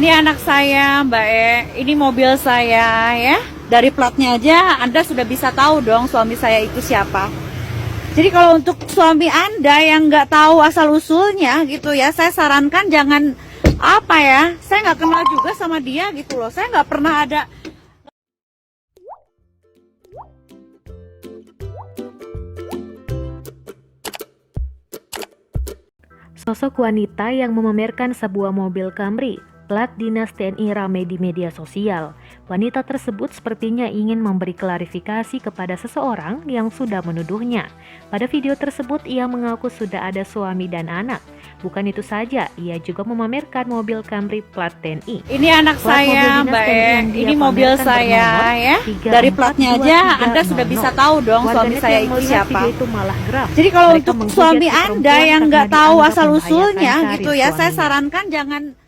Ini anak saya, Mbak E. Ini mobil saya ya. Dari platnya aja Anda sudah bisa tahu dong suami saya itu siapa. Jadi kalau untuk suami Anda yang nggak tahu asal usulnya gitu ya, saya sarankan jangan apa ya. Saya nggak kenal juga sama dia gitu loh. Saya nggak pernah ada. Sosok wanita yang memamerkan sebuah mobil Camry plat dinas TNI ramai di media sosial. Wanita tersebut sepertinya ingin memberi klarifikasi kepada seseorang yang sudah menuduhnya. Pada video tersebut ia mengaku sudah ada suami dan anak. Bukan itu saja, ia juga memamerkan mobil Camry plat TNI. Ini anak Plat mobil saya, dinas Mbak TNI E. yang dia Ini mobil pamerkan saya bernomor ya. Dari platnya aja Anda sudah bisa tahu dong suami Warganet saya yang itu melihat siapa. video itu malah geram. Jadi kalau Mereka untuk menghujat suami si Anda perempuan yang karena nggak tahu dianggap asal membahayakan usulnya karir gitu ya, saya suaminya. sarankan jangan